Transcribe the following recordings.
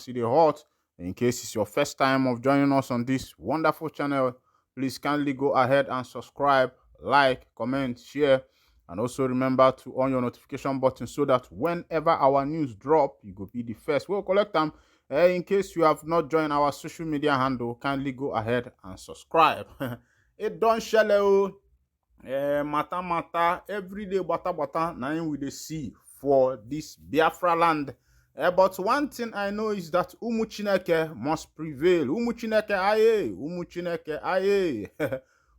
see the hot. In case it's your first time of joining us on this wonderful channel, please kindly go ahead and subscribe, like, comment, share, and also remember to on your notification button so that whenever our news drop, you go be the first. We'll collect them. In case you have not joined our social media handle, kindly go ahead and subscribe. It don't shell mata everyday bata na we dey see for this Biafra land. But one thing I know is that Umu Chineke must prevail. Umu Chineke aye, Umu Chineke aye.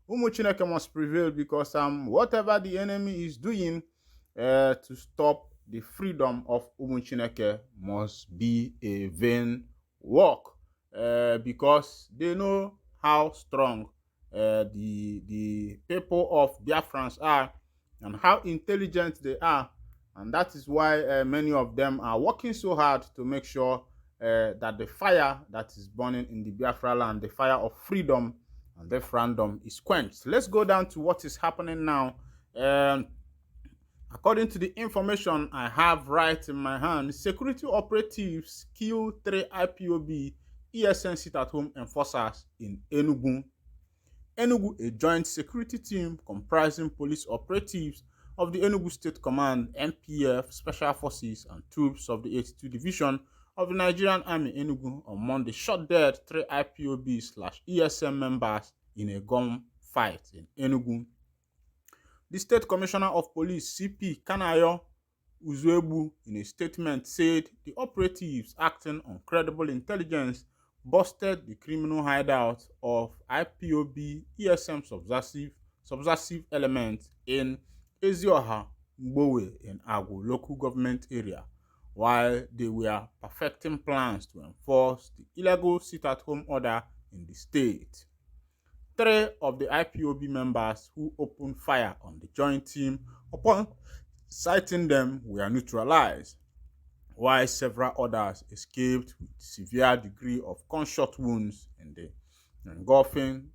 Umu Chineke must prevail because whatever the enemy is doing to stop the freedom of Umu Chineke must be a vain work because they know how strong the people of Biafrans are and how intelligent they are, and that is why many of them are working so hard to make sure that the fire that is burning in the Biafra land, the fire of freedom and referendum, is quenched. Let's go down to what is happening now. According to the information I have right in my hand, security operatives killed 3 IPOB ESN sit-at-home enforcers in Enugu. Enugu, a joint security team comprising police operatives of the Enugu State Command, NPF, Special Forces, and troops of the 82 Division of the Nigerian Army Enugu on Monday shot dead 3 IPOB/ESM members in a gunfight in Enugu. The State Commissioner of Police, CP Kanayo Uzuebu, in a statement said the operatives, acting on credible intelligence, busted the criminal hideout of IPOB ESM subversive elements in Ezioha, Mbowe, in Agwo local government area, while they were perfecting plans to enforce the illegal sit-at-home order in the state. 3 of the IPOB members who opened fire on the joint team upon sighting them were neutralized, while several others escaped with severe degree of gunshot wounds in the engulfing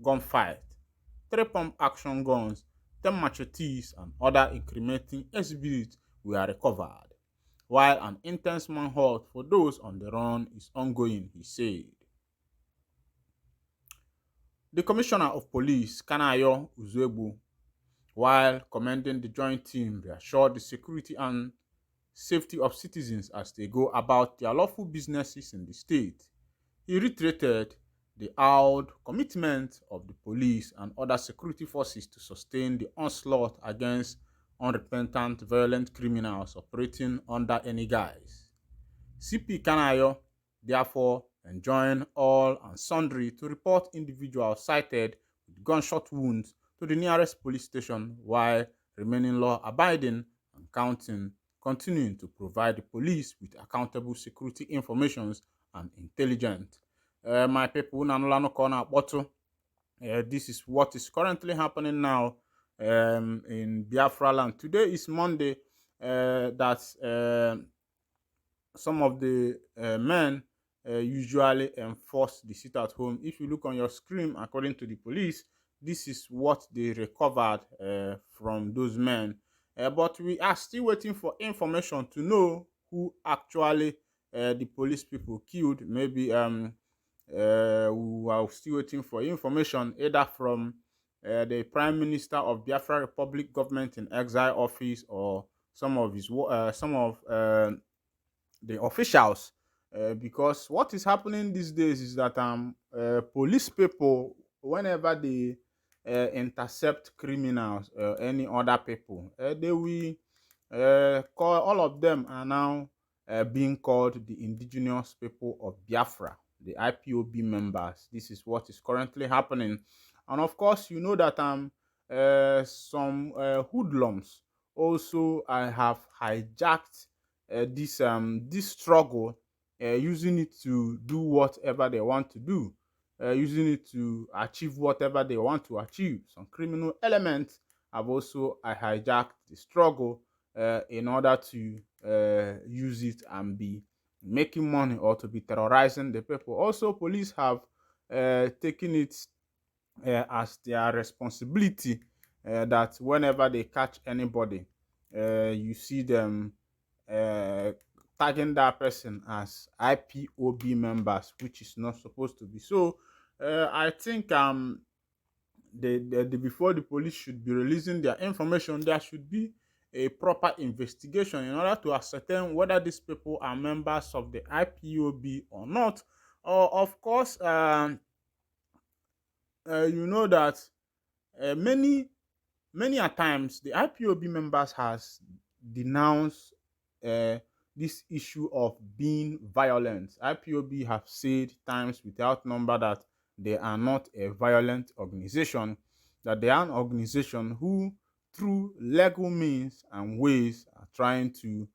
gunfight. 3 pump-action guns, 10 machetes, and other incriminating exhibits were recovered, while an intense manhunt for those on the run is ongoing, he said. The Commissioner of Police, Kanayo Uzuebu, while commending the joint team, reassured the security and safety of citizens as they go about their lawful businesses in the state. He reiterated the avowed commitment of the police and other security forces to sustain the onslaught against unrepentant violent criminals operating under any guise. CP Kanayo therefore enjoined all and sundry to report individuals cited with gunshot wounds to the nearest police station while remaining law-abiding and continuing to provide the police with accountable security informations and intelligence. My people, this is what is currently happening now in Biafra land. Today is Monday. Some of the men usually enforce the sit-at-home. If you look on your screen, according to the police, this is what they recovered from those men. But we are still waiting for information to know who actually the police people killed. Maybe we are still waiting for information either from the Prime Minister of Biafra Republic Government in Exile office or some of the officials. Because what is happening these days is that police people, whenever they intercept criminals or any other people, they will call, all of them are now being called the indigenous people of Biafra, the IPOB members. This is what is currently happening. And of course, you know that some hoodlums also have hijacked this struggle, using it to do whatever they want to do, using it to achieve whatever they want to achieve. Some criminal elements have also hijacked the struggle in order to use it and be making money or to be terrorizing the people. Also, police have taken it as their responsibility that whenever they catch anybody, you see them tagging that person as IPOB members, which is not supposed to be. So I think before the police should be releasing their information, there should be a proper investigation in order to ascertain whether these people are members of the IPOB or not. Or of course, you know that many a times the IPOB members has denounced uh, this issue of being violent. IPOB have said times without number that they are not a violent organization, that they are an organization who, through legal means and ways, are trying to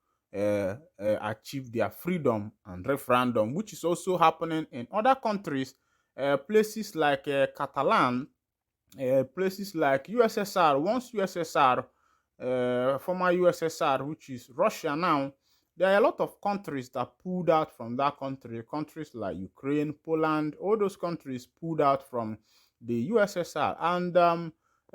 achieve their freedom and referendum, which is also happening in other countries, places like Catalan, places like USSR, once USSR, former USSR, which is Russia now. There are a lot of countries that pulled out from that country. Countries like Ukraine, Poland, all those countries pulled out from the USSR. And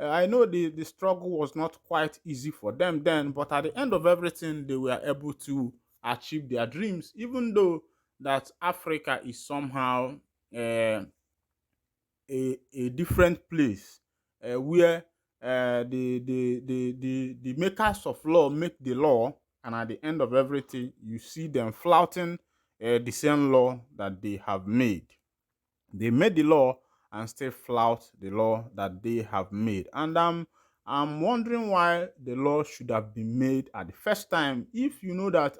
I know the struggle was not quite easy for them then, but at the end of everything, they were able to achieve their dreams, even though that Africa is somehow a different place where the makers of law make the law, and at the end of everything, you see them flouting the same law that they have made. They made the law and still flout the law that they have made. And I'm wondering why the law should have been made at the first time, if you know that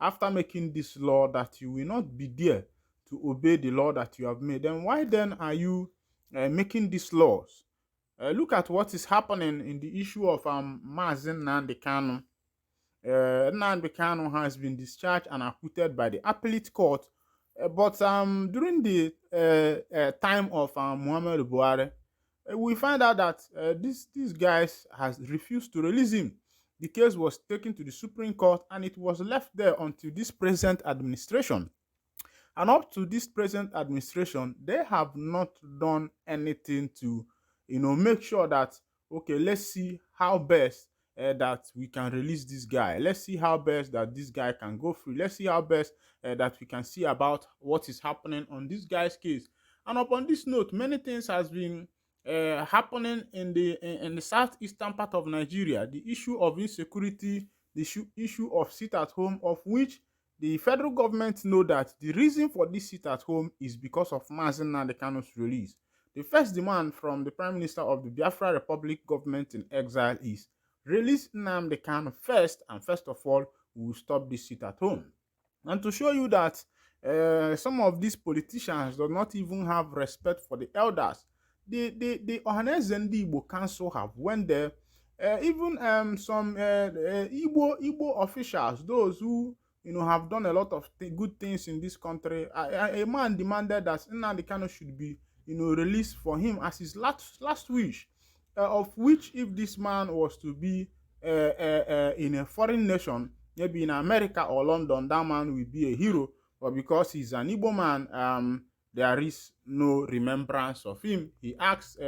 after making this law that you will not be there to obey the law that you have made. Then why then are you making these laws? Look at what is happening in the issue of Mazen Nnamdi Kanu. Nnamdi Kanu has been discharged and acquitted by the appellate court, but during the time of Muhammadu Buhari, we find out that these guys has refused to release him. The case was taken to the Supreme Court and it was left there until this present administration. And up to this present administration, they have not done anything to, make sure that, okay, let's see how best that we can release this guy. Let's see how best that this guy can go free. Let's see how best that we can see about what is happening on this guy's case. And upon this note, many things has been happening in the southeastern part of Nigeria. The issue of insecurity, the issue of sit at home, of which the federal government know that the reason for this sit at home is because of Mazen Nnamdi Kanu's release. The first demand from the Prime Minister of the Biafra Republic government in exile is release Nnamdi Kanu first, and first of all, we will stop this sit at home. And to show you that some of these politicians do not even have respect for the elders, the Ohaneze Ndi Igbo Council have went there. Even some Igbo officials, those who have done a lot of good things in this country. A man demanded that Nnamdi Kanu should be, released for him as his last wish. Of which, if this man was to be in a foreign nation, maybe in America or London, that man will be a hero. But because he's an Igbo man, there is no remembrance of him. He asked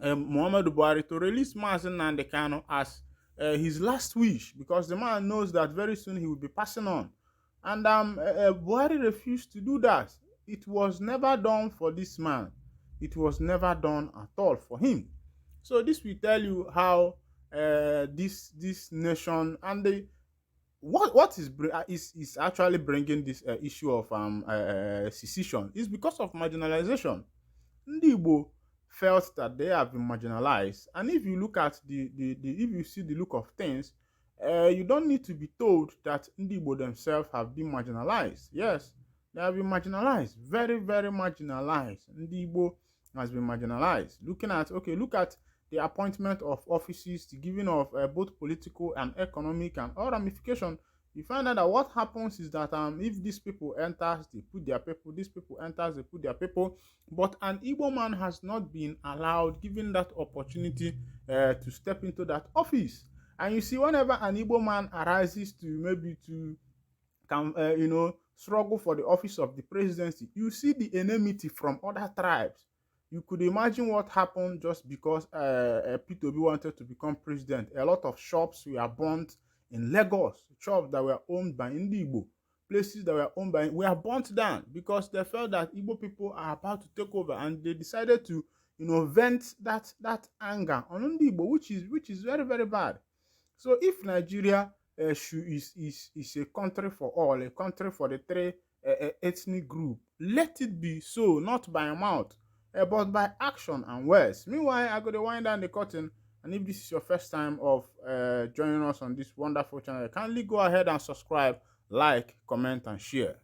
Muhammadu Buhari to release Mazen Nnamdi Kanu as his last wish, because the man knows that very soon he will be passing on. And Buhari refused to do that. It was never done for this man. It was never done at all for him. So this will tell you how this nation and the what is actually bringing this issue of secession is because of marginalization. Ndi Igbo felt that they have been marginalized, and if you look at if you see the look of things, you don't need to be told that Ndi Igbo themselves have been marginalized. Yes, they have been marginalized, very, very marginalized. Ndi Igbo has been marginalized. Look at the appointment of offices, the giving of both political and economic and all ramification. You find out that what happens is that if these people enters, they put their people, these people enters, they put their people, but an Igbo man has not been allowed, given that opportunity to step into that office. And you see, whenever an Igbo man arises to maybe to come, struggle for the office of the presidency, you see the enmity from other tribes. You could imagine what happened just because Peter Obi wanted to become president. A lot of shops were burnt In Lagos, shops that were owned by Igbo, places that were owned by, were burnt down because they felt that Igbo people are about to take over, and they decided to, vent that anger on Igbo, which is very, very bad. So if Nigeria is a country for all, a country for the three ethnic group, let it be so, not by mouth, but by action and words. Meanwhile, I go to wind down the curtain, and if this is your first time of joining us on this wonderful channel, kindly go ahead and subscribe, like, comment, and share.